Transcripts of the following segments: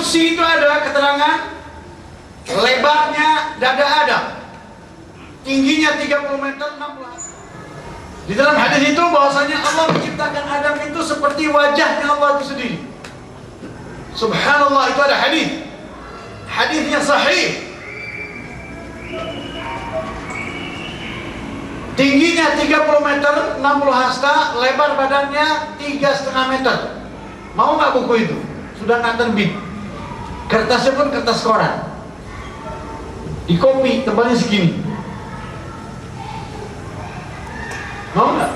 kursi itu ada keterangan lebarnya dada Adam, tingginya 30 meter 60. Di dalam hadis itu bahwasanya Allah menciptakan Adam itu seperti wajahnya Allah itu sendiri. Subhanallah, itu ada hadis. Hadisnya sahih. Tingginya 30 meter 60 hasta, lebar badannya 3,5 meter. Mau nggak buku itu? Sudah nggak terbit. Kertasnya pun kertas koran. Di kopi tebalnya segini. Mau nggak?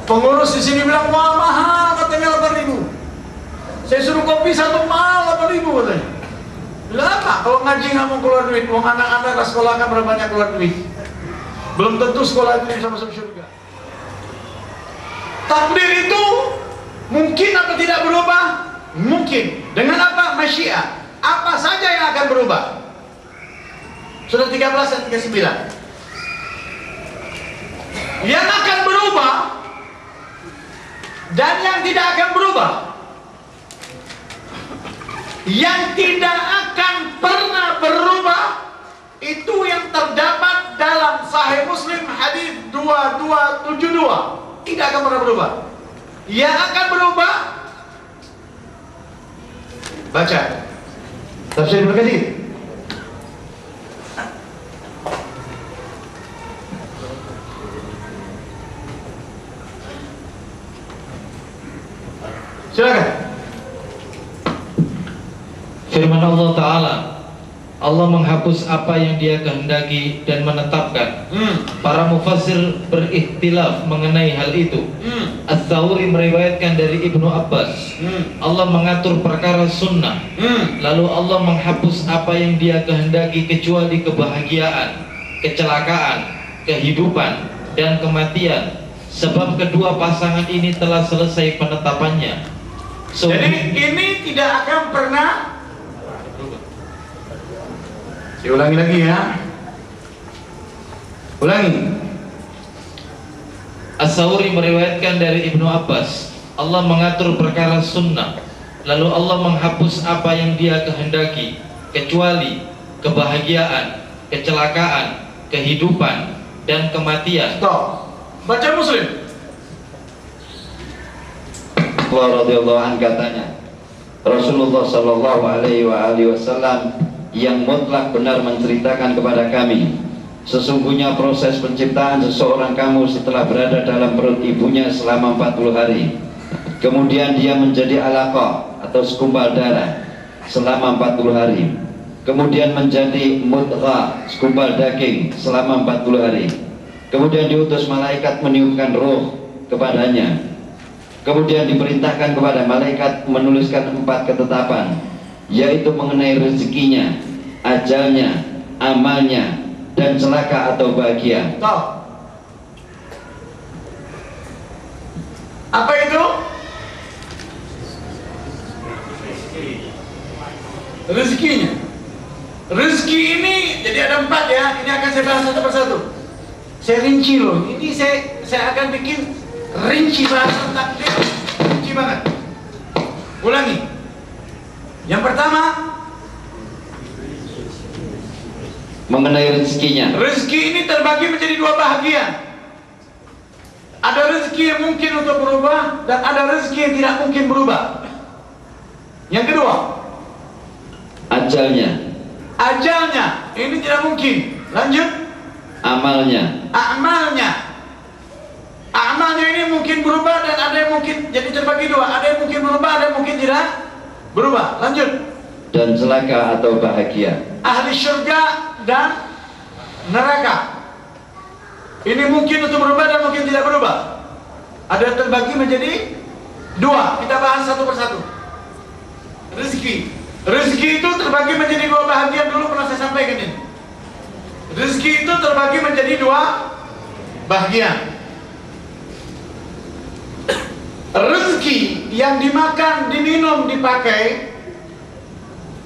Pengurus di sini bilang mahal, katanya 8.000. Saya suruh kopi satu mahal 8.000 katanya. Lama kalau ngaji nggak mau keluar duit, mau anak-anak ke sekolah kan berapa banyak keluar duit. Belum tentu sekolah itu bisa masuk surga. Takdir itu mungkin atau tidak berubah? Mungkin. Dengan apa? Masyiah. Apa saja yang akan berubah? Surah 13 dan 39. Yang akan berubah dan yang tidak akan berubah, yang tidak akan pernah berubah, itu yang terdapat dalam Sahih Muslim hadis 2272. Tidak akan pernah berubah. Yang akan berubah, baca tafsir Ibnu Katsir. Silakan. Firman Allah Ta'ala, Allah menghapus apa yang Dia kehendaki dan menetapkan. Para mufassir berikhtilaf mengenai hal itu. Ats-Tsawri meriwayatkan dari Ibnu Abbas, Allah mengatur perkara sunnah, lalu Allah menghapus apa yang Dia kehendaki kecuali kebahagiaan, kecelakaan, kehidupan, dan kematian, sebab kedua pasangan ini telah selesai penetapannya. Jadi ini tidak akan pernah. Diulangi lagi ya. Ulangi. As-Sawri meriwayatkan dari Ibnu Abbas, Allah mengatur perkara sunnah, lalu Allah menghapus apa yang Dia kehendaki kecuali kebahagiaan, kecelakaan, kehidupan, dan kematian. Stop. Baca Muslim. Radhiyallahu anhu katanya, Rasulullah Shallallahu Alaihi Wasallam yang mutlak benar menceritakan kepada kami, sesungguhnya proses penciptaan seseorang kamu setelah berada dalam perut ibunya selama 40 hari, kemudian dia menjadi alaqah atau segumpal darah selama 40 hari, kemudian menjadi mudghah segumpal daging selama 40 hari, kemudian diutus malaikat meniupkan roh kepadanya. Kemudian diperintahkan kepada malaikat menuliskan 4 ketetapan, yaitu mengenai rezekinya, ajalnya, amalnya, dan celaka atau bahagia. Stop. Apa itu? Rezekinya. Rezeki ini jadi ada 4 ya. Ini akan saya bahas satu persatu. Saya rinci loh. Ini saya akan bikin rinci bahasa takdir, rinci banget. Ulangi. Yang pertama, mengenai rezekinya. Rezeki ini terbagi menjadi 2 bahagian. Ada rezeki yang mungkin untuk berubah dan ada rezeki yang tidak mungkin berubah. Yang kedua, ajalnya. Ajalnya ini tidak mungkin. Lanjut. Amalnya. Amalnya. Amalnya ini mungkin berubah dan ada yang mungkin jadi terbagi 2. Ada yang mungkin berubah, ada yang mungkin tidak berubah. Lanjut. Dan celaka atau bahagia. Ahli syurga dan neraka. Ini mungkin untuk berubah dan mungkin tidak berubah. Ada yang terbagi menjadi 2. Kita bahas satu persatu. Rezeki. Rezeki itu terbagi menjadi 2 bahagian. Dulu pernah saya sampaikan ini. Rezeki itu terbagi menjadi 2 bahagian. Rezeki yang dimakan, diminum, dipakai,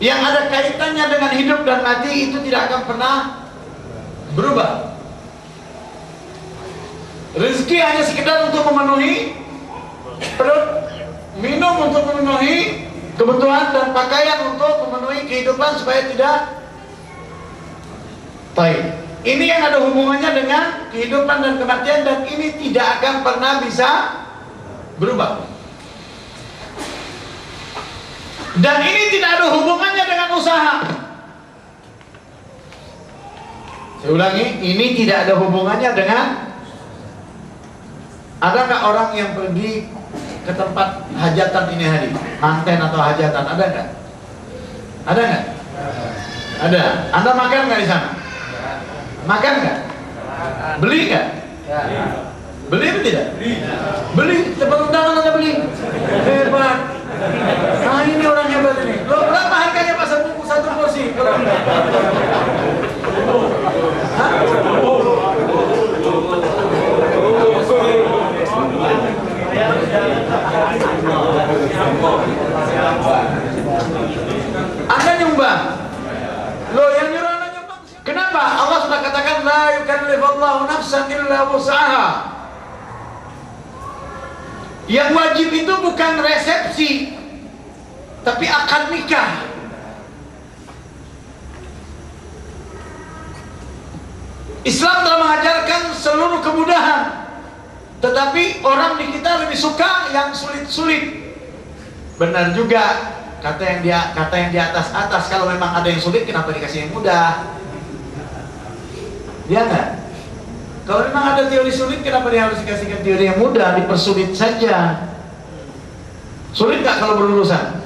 yang ada kaitannya dengan hidup dan mati, itu tidak akan pernah berubah. Rezeki hanya sekedar untuk memenuhi perut, minum untuk memenuhi kebutuhan, dan pakaian untuk memenuhi kehidupan supaya tidak baik. Ini yang ada hubungannya dengan kehidupan dan kematian, dan ini tidak akan pernah bisa berubah. Dan ini tidak ada hubungannya dengan usaha. Saya ulangi, ini tidak ada hubungannya dengan. Ada nggak orang yang pergi ke tempat hajatan ini hari, manten atau hajatan, ada nggak? Ada nggak? Ada. Anda makan nggak di sana? Makan nggak? Beli nggak? Beli atau tidak? Beli. Tempat undangan Anda beli. Hebat. Nah ini orang hebat ini. Loh, berapa harganya Pak satu porsi? Hah? Anda nyumbang. Loh, yang nyuruh Anda nyumbang. Kenapa? Allah sudah katakan la yukallifullahu nafsan illa wus'aha. Yang wajib itu bukan resepsi, tapi akad nikah. Islam telah mengajarkan seluruh kemudahan, tetapi orang di kita lebih suka yang sulit-sulit. Benar juga kata yang di atas. Kalau memang ada yang sulit, kenapa dikasih yang mudah? Dia enggak. Kalau memang ada teori sulit, kenapa dia harus dikasihkan teori yang mudah? Dipersulit saja. Sulit nggak kalau berurusan?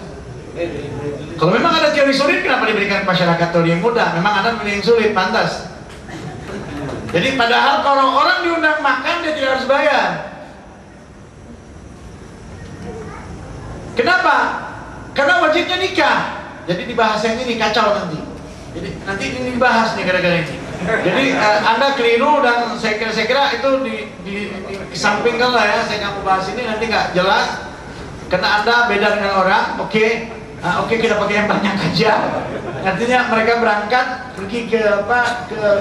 Kalau memang ada teori sulit, kenapa diberikan masyarakat teori yang mudah? Memang ada yang sulit, pantas. Jadi padahal kalau orang diundang makan, dia tidak harus bayar. Kenapa? Karena wajibnya nikah. Jadi dibahas yang ini kacau nanti. Jadi nanti ini dibahas nih gara-gara ini. Jadi Anda keliru, dan saya kira itu disampingkan lah ya. Saya nggak mau bahas ini, nanti nggak jelas. Karena Anda beda dengan orang. Oke, kita pakai yang banyak aja. Artinya mereka berangkat pergi ke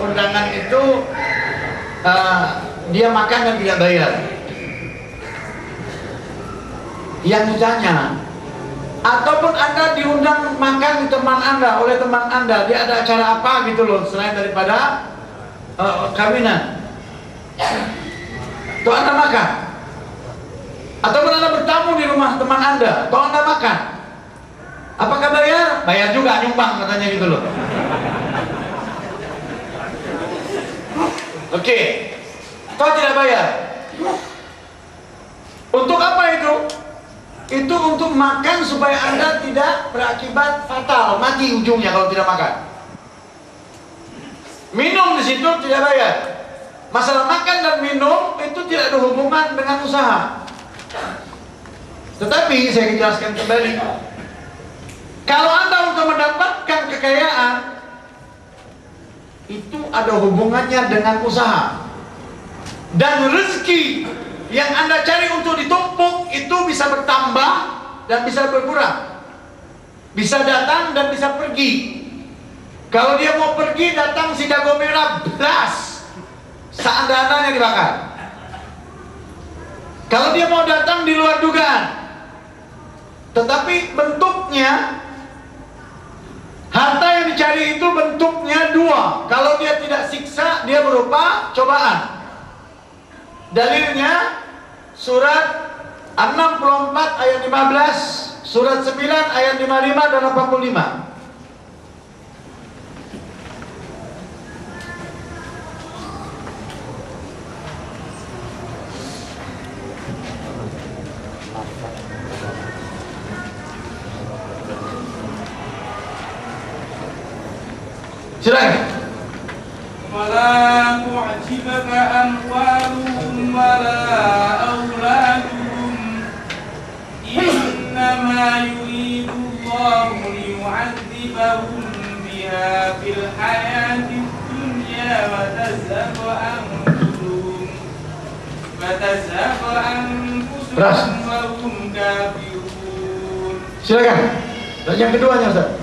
undangan itu, dia makan dan tidak bayar. Yang ditanya, ataupun Anda diundang makan teman Anda, oleh teman Anda, dia ada acara apa gitu loh, selain daripada kawinan, toh Anda makan. Ataupun Anda bertamu di rumah teman Anda, toh Anda makan. Apakah bayar? Bayar juga, nyumbang katanya gitu loh. Oke, toh tidak bayar. Untuk apa itu? Itu untuk makan supaya Anda tidak berakibat fatal, mati ujungnya kalau tidak makan. Minum di situ tidak bayar. Masalah makan dan minum itu tidak ada hubungan dengan usaha. Tetapi saya jelaskan kembali, kalau Anda untuk mendapatkan kekayaan, itu ada hubungannya dengan usaha. Dan rezeki yang Anda cari untuk ditumpuk itu bisa bertambah dan bisa berkurang, bisa datang dan bisa pergi. Kalau dia mau pergi, datang si jago merah belas, seandainya dibakar. Kalau dia mau datang di luar dugaan, tetapi bentuknya, harta yang dicari itu bentuknya dua. Kalau dia tidak siksa, dia berupa cobaan. Dalilnya surat 64 ayat 15, surat 9 ayat 55 dan 85. Silakan. ولا تعجبك أموالهم ولا أولادهم إنما يريد الله ليعذبهم بها في الحياة الدنيا وتزهق أنفسهم وهم كافرون. Silakan. Dan yang keduanya, Ustaz.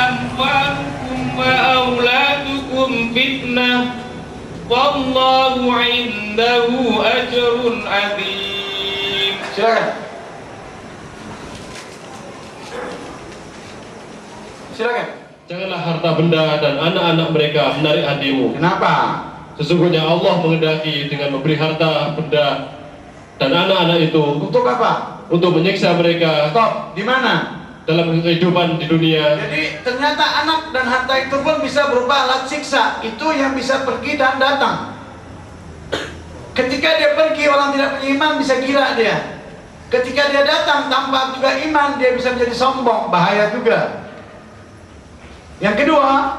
أموالكم wa auladukum fitnah wallahu indahu ajrun adzim. Silakan. Janganlah harta benda dan anak-anak mereka menarik hatimu. Kenapa? Sesungguhnya Allah menghendaki dengan memberi harta benda dan anak-anak itu Untuk apa? untuk menyiksa mereka Stop. Di mana? dalam kehidupan di dunia. Jadi ternyata anak dan harta itu pun bisa berupa alat siksa. Itu yang bisa pergi dan datang. Ketika dia pergi, orang tidak punya iman bisa gila dia. Ketika dia datang tanpa juga iman, dia bisa menjadi sombong, bahaya juga. Yang kedua,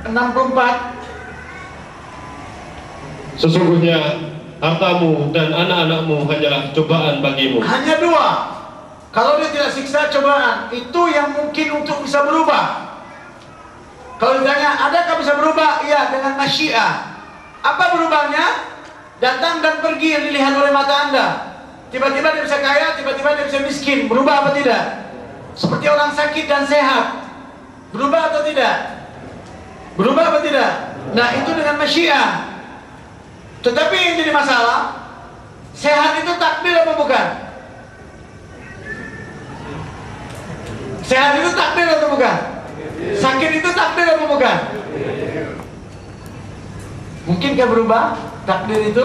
64. Sesungguhnya hartamu dan anak-anakmu hanyalah cobaan bagimu. Hanya dua. Kalau dia tidak siksa cobaan, itu yang mungkin untuk bisa berubah. Kalau ditanya, adakah bisa berubah? Iya, dengan masyiah. Apa berubahnya? Datang dan pergi yang dilihat oleh mata Anda. Tiba-tiba dia bisa kaya, tiba-tiba dia bisa miskin. Berubah apa tidak? Seperti orang sakit dan sehat. Berubah atau tidak? Berubah apa tidak? Nah, itu dengan masyiah. Tetapi yang jadi masalah, sehat itu takdir apa bukan? Sehat itu takdir atau bukan? Sakit itu takdir apa bukan? Mungkinkah berubah takdir itu?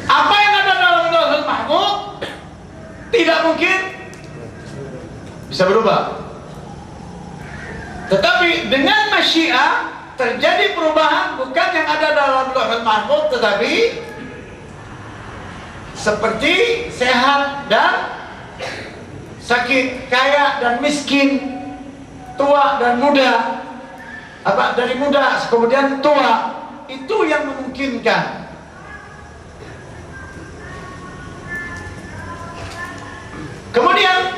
Apa yang ada dalam Lauhul Mahfuz tidak mungkin bisa berubah. Tetapi dengan masyiah terjadi perubahan, bukan yang ada dalam Lauhul Mahfuz, tetapi seperti sehat dan sakit, kaya dan miskin, tua dan muda, apa dari muda kemudian tua, itu yang memungkinkan. Kemudian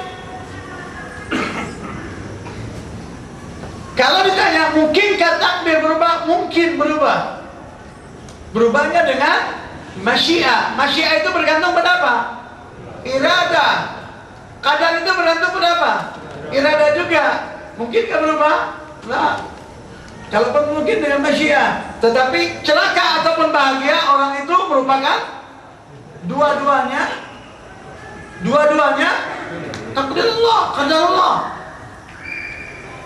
kalau ditanya mungkinkah takdir berubah? Mungkin berubah. Berubahnya dengan masyiah. Masyiah itu bergantung pada apa? Iradah. Kadar itu bergantung pada apa? Iradah juga. Mungkinkah berubah? Nah, kalaupun mungkin dengan masyiah. Tetapi celaka ataupun bahagia orang itu merupakan dua-duanya takdir Allah, qadar Allah.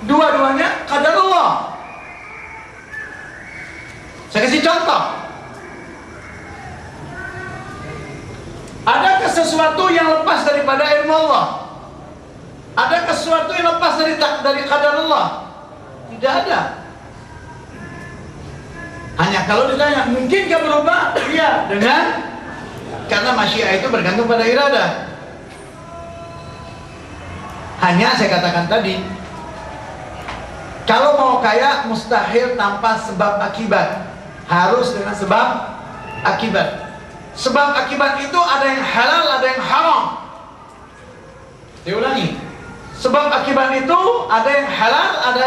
Dua-duanya qadar Allah. Saya kasih contoh. Adakah sesuatu yang lepas daripada ilmu Allah? Adakah sesuatu yang lepas dari qadar Allah? Tidak ada. Hanya kalau ditanya, mungkinkah berubah? Iya, dengan karena masyiah itu bergantung pada iradah. Hanya saya katakan tadi, kalau mau kaya mustahil tanpa sebab akibat, harus dengan sebab akibat. Sebab akibat itu ada yang halal, ada yang haram. Diulangi, sebab akibat itu ada yang halal, ada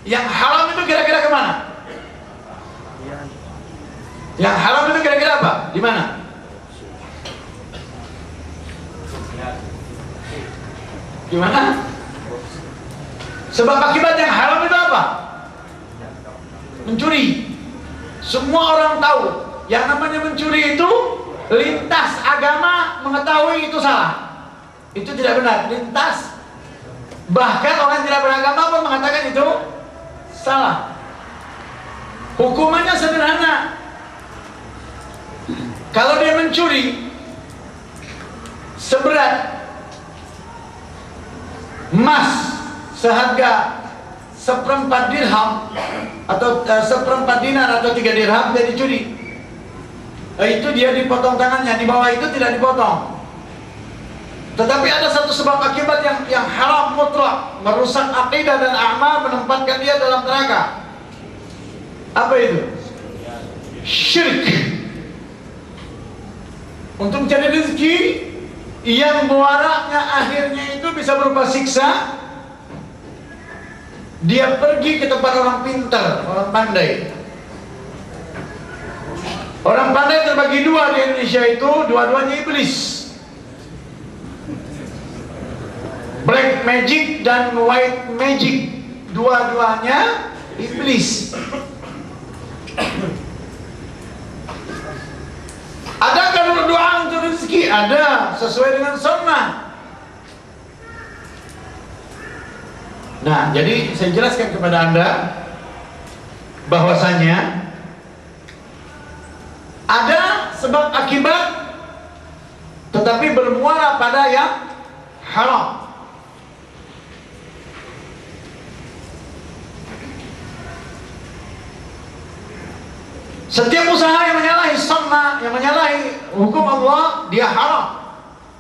yang haram. Itu kira-kira kemana? Yang haram itu kira-kira apa? Di mana? Gimana? Sebab akibat yang haram itu apa? Mencuri. Semua orang tahu yang namanya mencuri itu lintas agama mengetahui itu salah. Itu tidak benar, lintas. Bahkan orang tidak beragama pun mengatakan itu salah. Hukumannya sederhana. Kalau dia mencuri seberat emas seharga 1/4 dirham atau 1/4 dinar atau 3 dirham, dia dicuri. Itu dia dipotong tangannya, di bawah itu tidak dipotong. Tetapi ada satu sebab akibat yang haram mutlak, merusak akidah dan amal, menempatkan dia dalam neraka. Apa itu? Syirik. Untuk mencari rezeki yang muaraknya akhirnya itu bisa berupa siksa. Dia pergi ke tempat orang pintar, orang pandai. Orang pandai terbagi dua di Indonesia itu, dua-duanya iblis. Black magic dan white magic, dua-duanya iblis. Adakah berdoa untuk rezeki? Ada, sesuai dengan sunnah. Nah, jadi saya jelaskan kepada Anda bahwasanya ada sebab akibat, tetapi bermuara pada yang haram. Setiap usaha yang menyalahi sunnah, yang menyalahi hukum Allah, dia haram.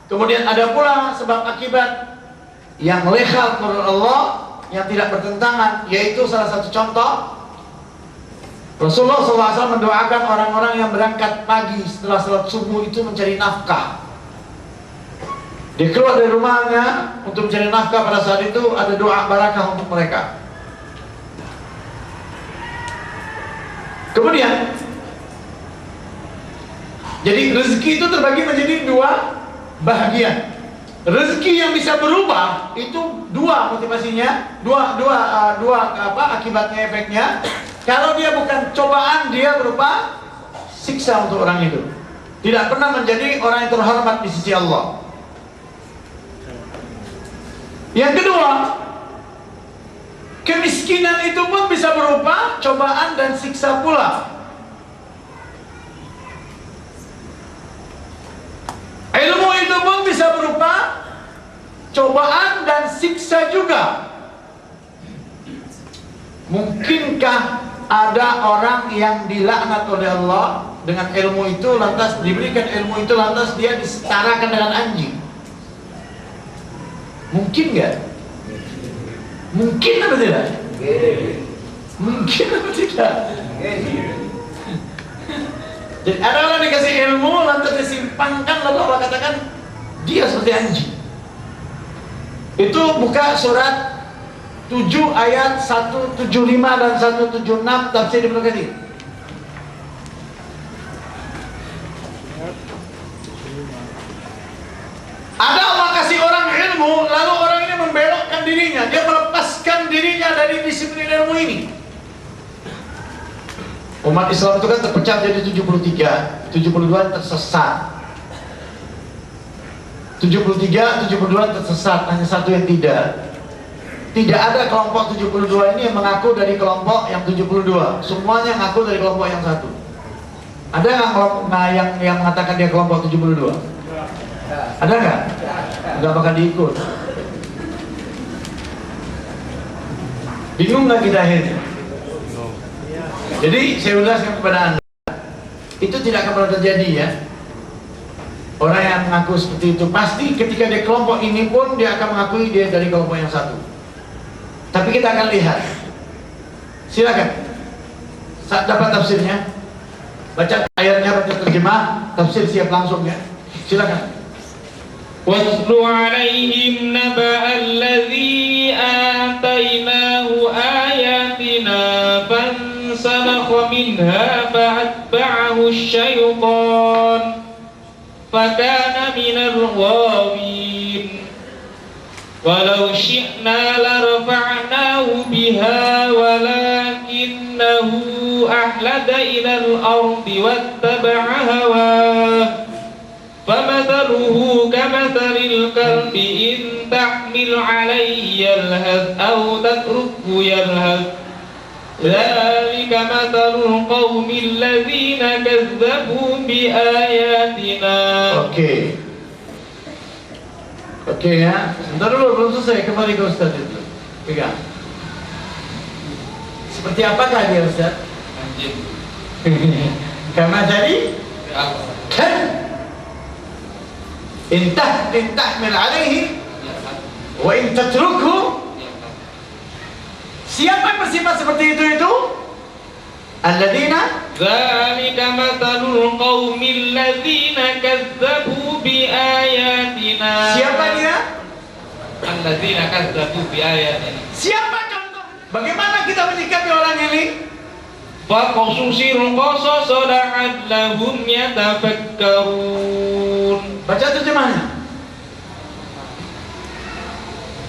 Kemudian ada pula sebab akibat yang legal menurut Allah, yang tidak bertentangan, yaitu salah satu contoh, Rasulullah SAW mendoakan orang-orang yang berangkat pagi setelah salat subuh itu mencari nafkah. Dia keluar dari rumahnya untuk mencari nafkah. Pada saat itu ada doa barakah untuk mereka. Kemudian, jadi rezeki itu terbagi menjadi dua bahagian. Rezeki yang bisa berubah itu dua motivasinya, dua akibatnya, efeknya. Kalau dia bukan cobaan, dia berupa siksa untuk orang itu. Tidak pernah menjadi orang yang terhormat di sisi Allah. Yang kedua, kemiskinan itu pun bisa berupa cobaan dan siksa pula. Ilmu itu pun bisa berupa cobaan dan siksa juga. Mungkinkah ada orang yang dilaknat oleh Allah dengan ilmu itu, lantas diberikan ilmu itu, lantas dia disetarakan dengan anjing? Mungkin nggak? Mungkin atau tidak? Mungkin atau tidak? Jadi ada orang dikasih ilmu, lantas disimpankan, lalu Allah katakan dia seperti anjing. Itu buka surat 7 ayat 175 dan 176 tafsir Ibnu Katsir. Ada Allah kasih orang ilmu, lalu orang ini membelokkan dirinya, dia melepaskan dirinya dari disiplin ilmu ini. Umat Islam itu kan terpecah jadi 73, 72 tersesat. 73, 72 tersesat, hanya satu yang tidak. Tidak ada kelompok 72 ini yang mengaku dari kelompok yang 72. Semuanya mengaku dari kelompok yang satu. Ada nggak kelompok yang mengatakan dia kelompok 72? Ada nggak? Nggak bakal diikut. Bingung nggak kita akhirnya? Jadi saya jelaskan kepada Anda, itu tidak akan pernah terjadi ya. Orang yang mengaku seperti itu pasti ketika dia kelompok ini pun dia akan mengakui dia dari kelompok yang satu. Tapi kita akan lihat. Silakan. Saat dapat tafsirnya, baca ayatnya, baca terjemah, tafsir siap langsung ya. Silakan. وَاتْلُ عَلَيْهِمْ نَبَأَ الَّذِي آتَيْنَاهُ آيَاتِنَا فَانْسَلَخَ مِنْهَا فَأَتْبَعَهُ الشَّيْطَانُ فَكَانَ مِنَ الْغَاوِينَ وَلَوْ شِئْنَا لَرَفَعْنَاهُ بِهَا وَلَكِنَّهُ أَخْلَدَ إِلَى الْأَرْضِ وَاتَّبَعَ هَوَاهُ فَمَثَلُهُ كَمَثَلِ الْكَلْبِ إِنْ تَحْمِلْ عَلَيْهِ يَلْهَثْ أَوْ تَتْرُكْهُ يَلْهَثْ ذَلِكَ مَثَلُ الْقَوْمِ الَّذِينَ كَذَّبُوا بِآيَاتِنَا. Oke ya, sebentar dulu, belum selesai, kembali ke Ustaz itu. Pegang. Seperti apakah dia Ustaz? Anjing. Karena tadi kan intah min alaihi wa in tatrukhu. Siapa yang bersifat seperti itu? Alladzina Dzalika matsalul qaumil ladzina kadzdzabu biayatina. Siapa dia? Alladzina kadzdzabu biayatina. Siapa contoh? Bagaimana kita menyikapi orang ini? Faqasusil qasas la'allahum yatafakkarun. Baca terjemahnya.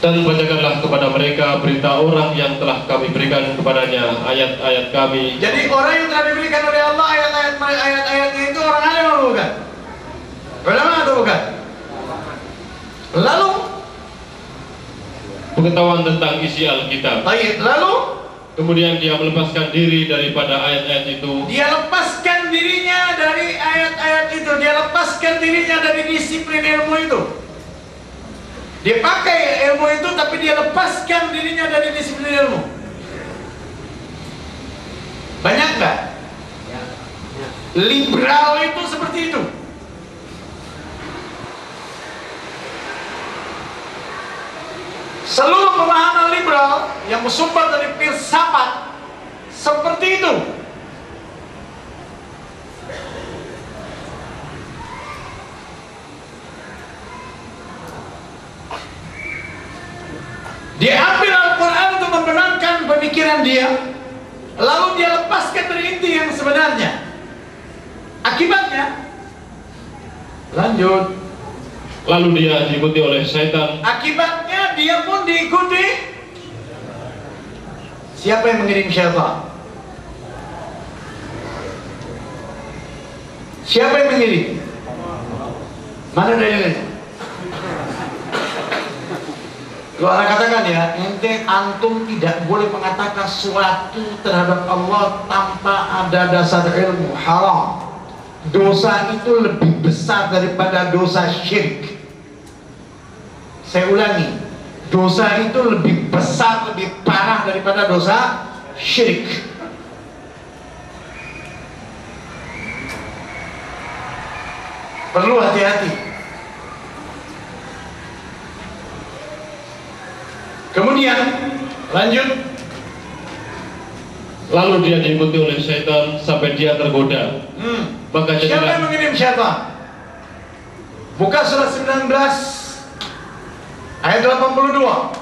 Dan bacakanlah kepada mereka berita orang yang telah kami berikan kepadanya ayat-ayat kami. Jadi orang yang telah diberikan oleh Allah ayat-ayatnya itu orang alim atau bukan? Ulama atau bukan? Lalu Pengetahuan tentang isi Alkitab. baik, lalu Kemudian dia melepaskan diri daripada ayat-ayat itu. dia lepaskan dirinya dari ayat-ayat itu, dia lepaskan dirinya dari disiplin ilmu itu. Dia pakai ilmu itu tapi dia lepaskan dirinya dari disiplin ilmu. Banyak nggak? Liberal itu seperti itu. Seluruh pemahaman liberal yang bersumber dari filsafat seperti itu. Dia ambil Al-Quran untuk membenarkan pemikiran dia, lalu dia lepaskan dari inti yang sebenarnya. Akibatnya, lanjut. Lalu dia diikuti oleh setan. Akibatnya dia pun diikuti. Siapa yang mengirim syaitan? Siapa yang mengirim? Mana dalilnya? Kalau saya katakan ya, ente antum tidak boleh mengatakan sesuatu terhadap Allah tanpa ada dasar ilmu. Haram. Dosa itu lebih besar daripada dosa syirik. Saya ulangi, dosa itu lebih besar, lebih parah daripada dosa syirik. Perlu hati-hati. Kemudian lanjut. Lalu dia diikuti oleh setan sampai dia tergoda. Maka Siapa jadilah yang mengirim syaitan? Buka surat 19 ayat 82.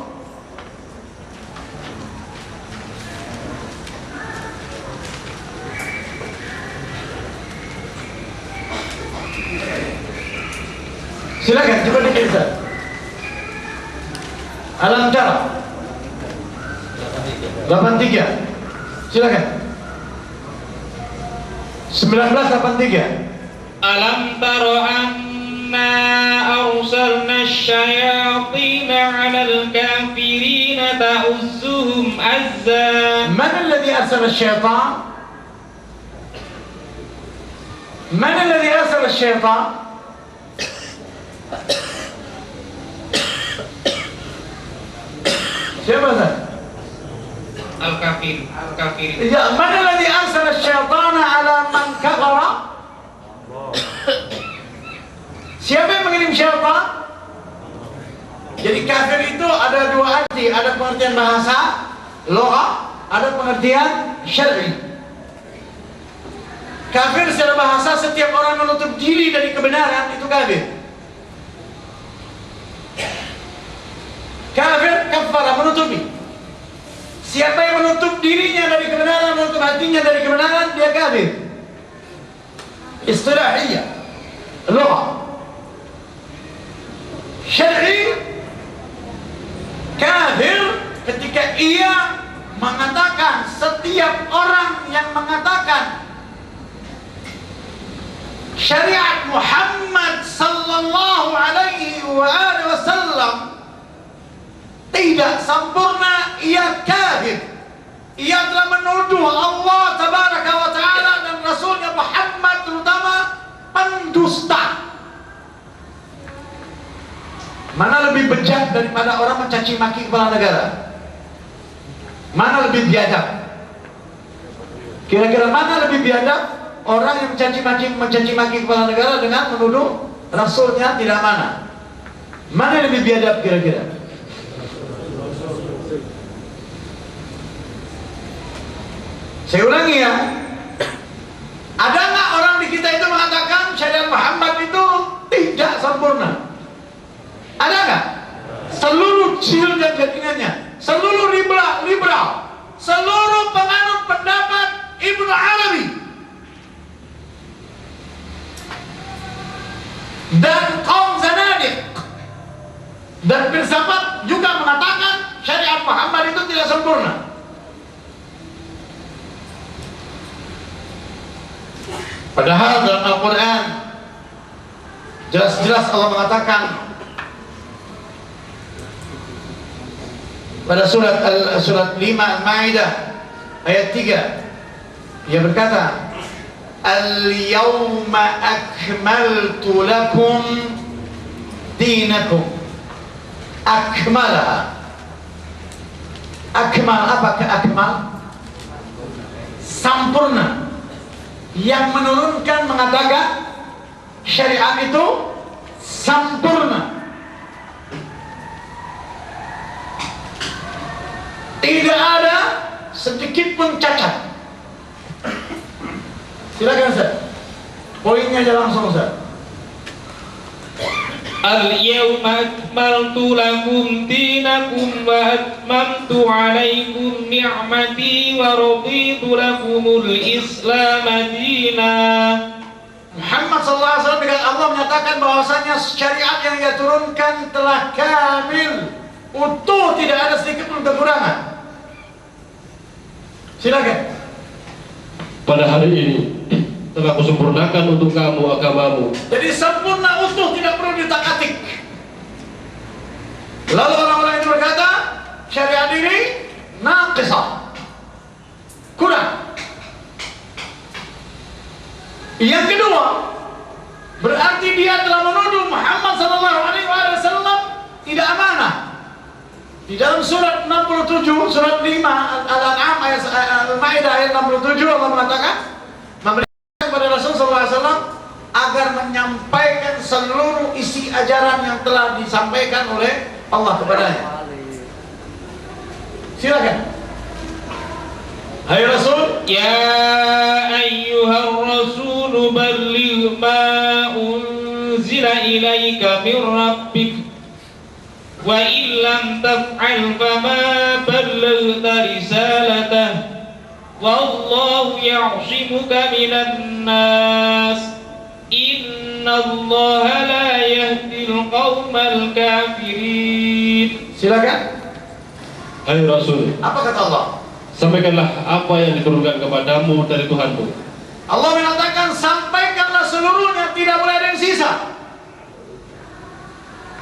Silakan coba dibaca. Alam Tara 83. Silakan. 1983. Alam taro anna arsalna asyayatina 'alal kafirina ta'uzzuhum azza. من الذي أرسل الشيطان؟ من الذي أرسل الشيطان؟ siapa Ustaz? Al-kafir. Ya, من الذي أرسل الشيطان على من كفر؟ Siapa yang mengirim syaitan? Jadi kafir itu ada dua arti, ada pengertian bahasa, logah, ada pengertian syar'i. Kafir secara bahasa setiap orang menutup diri dari kebenaran itu kafir. Kafir, kafara, menutupi. Siapa yang menutup dirinya dari kebenaran, menutup hatinya dari kebenaran, dia kafir. Istilahiyah, logah. Syar'i, kafir ketika ia mengatakan, setiap orang yang mengatakan syariat Muhammad sallallahu alaihi wasallam tidak sempurna, ia kafir. Ia telah menuduh Allah tabaraka wa ta'ala dan Rasulnya Muhammad terutama pendusta. Mana lebih bejat daripada orang mencaci maki kepala negara? Mana lebih biadab? Kira-kira mana lebih biadab? Orang yang mencaci maki kepala negara dengan menuduh Rasulnya tidak mana? Mana yang lebih biadab kira-kira? Saya ulangi ya. Ada nggak orang di kita itu mengatakan syariat Muhammad itu tidak sempurna? Ada nggak? Seluruh jil dan jaringannya, seluruh liberal, seluruh penganut pendapat Ibnu Arabi dan kaum Zanadiq dan filsafat juga juga mengatakan syariat Muhammad itu tidak sempurna. Padahal dalam Al-Quran jelas-jelas Allah mengatakan pada surat 5 Al-Ma'idah ayat 3, Dia berkata, Al-yawma akmaltu lakum dinakum. Akmalaha. Akmal, apa ke akmal? Sampurna. Yang menurunkan mengatakan syariat itu sampurna. Tidak ada sedikit pun cacat. Silakan Ustaz. Poinnya aja langsung Ustaz. Al-yawma akmaltu lakum dinakum wa atmamtu alaykum ni'mati wa raditu lakumul Islam dina. Muhammad SAW dengan Allah menyatakan bahwasanya syariat yang Dia turunkan telah kamil, utuh, tidak ada sedikit pun kekurangan. Silakan. Pada hari ini telah kusempurnakan untuk kamu agamamu. Jadi sempurna, utuh, tidak perlu ditak-atik. Lalu orang-orang itu berkata syariat ini naqisah, kurang. Yang kedua, berarti dia telah menuduh Muhammad SAW tidak amanah. Di dalam surat 67, surat 5 Al-An'am ayat Al-Ma'idah ayat 67, Allah mengatakan memberikan kepada Rasulullah SAW agar menyampaikan seluruh isi ajaran yang telah disampaikan oleh Allah kepadanya. Silakan. Hai Rasul, Ya ayyuhar rasul balligh ma unzila ilaika min rabbik wa illam taf'al fama ballaghta risalatah wallahu ya'simuka minan nas innallaha la yahdil qaumal kafirin. silakan. Hai Rasul, Apa kata Allah? sampaikanlah apa yang diturunkan kepadamu dari Tuhanmu. Allah mengatakan sampaikanlah seluruhnya, tidak boleh ada yang sisa.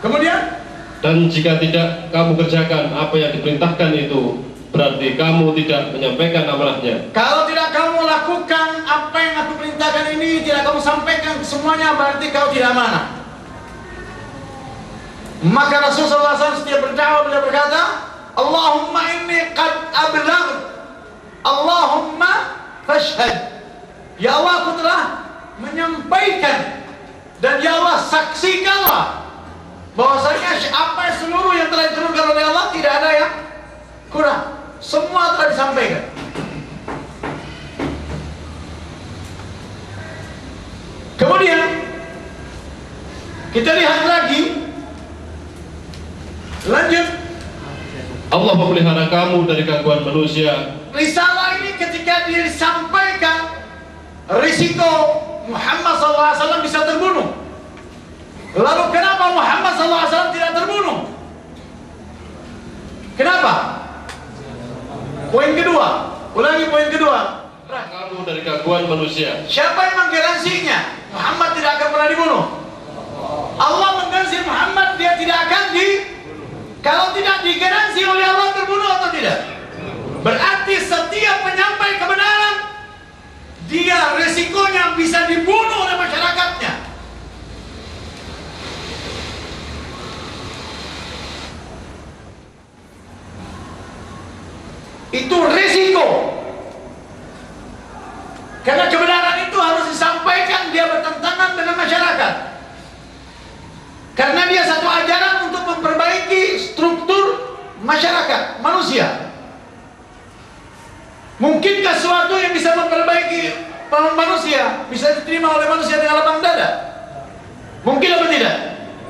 Kemudian Dan jika tidak kamu kerjakan apa yang diperintahkan itu, berarti kamu tidak menyampaikan amanahnya. kalau tidak kamu lakukan apa yang aku perintahkan ini, tidak kamu sampaikan semuanya, berarti kau tidak amanah. Maka Rasulullah SAW setiap berdakwah beliau berkata, Allahumma inni qad ablagh, Allahumma fashhad. Ya Allah, aku telah menyampaikan, dan ya Allah saksikanlah bahwasanya apa seluruh yang telah diturunkan oleh Allah tidak ada yang kurang, semua telah disampaikan. Kemudian kita lihat lagi, lanjut. Allah memelihara kamu dari gangguan manusia. Risalah ini ketika disampaikan, risiko Muhammad SAW bisa terbunuh. Lalu kenapa Muhammad SAW tidak terbunuh? Kenapa? Poin kedua, ulangi poin kedua. Kamu dari gangguan manusia. Siapa yang menggaransinya Muhammad tidak akan pernah dibunuh? Allah menggaransi Muhammad dia tidak akan kalau tidak digaransi oleh Allah terbunuh atau tidak? Berarti setiap penyampai kebenaran dia resikonya bisa dibunuh oleh masyarakatnya. Itu resiko. Karena kebenaran itu harus disampaikan, dia bertentangan dengan masyarakat. Karena dia satu ajaran untuk memperbaiki struktur masyarakat, manusia. Mungkinkah sesuatu yang bisa memperbaiki manusia bisa diterima oleh manusia dengan lapang dada? Mungkin atau tidak?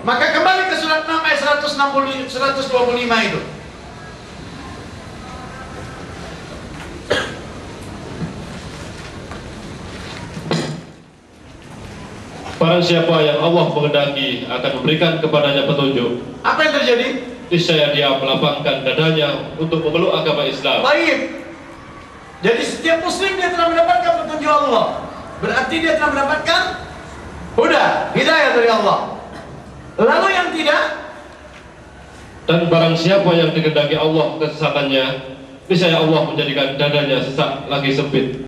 Maka kembali ke surat 6 ayat 125 itu. Barang siapa yang Allah menghendaki akan memberikan kepadanya petunjuk. Apa yang terjadi? niscaya dia melapangkan dadanya untuk memeluk agama Islam. Baik. Jadi setiap muslim dia telah mendapatkan petunjuk Allah. Berarti dia telah mendapatkan hidayah dari Allah. Lalu yang tidak, dan barang siapa yang dikehendaki Allah kesesatannya, niscaya Allah menjadikan dadanya sesak lagi sempit.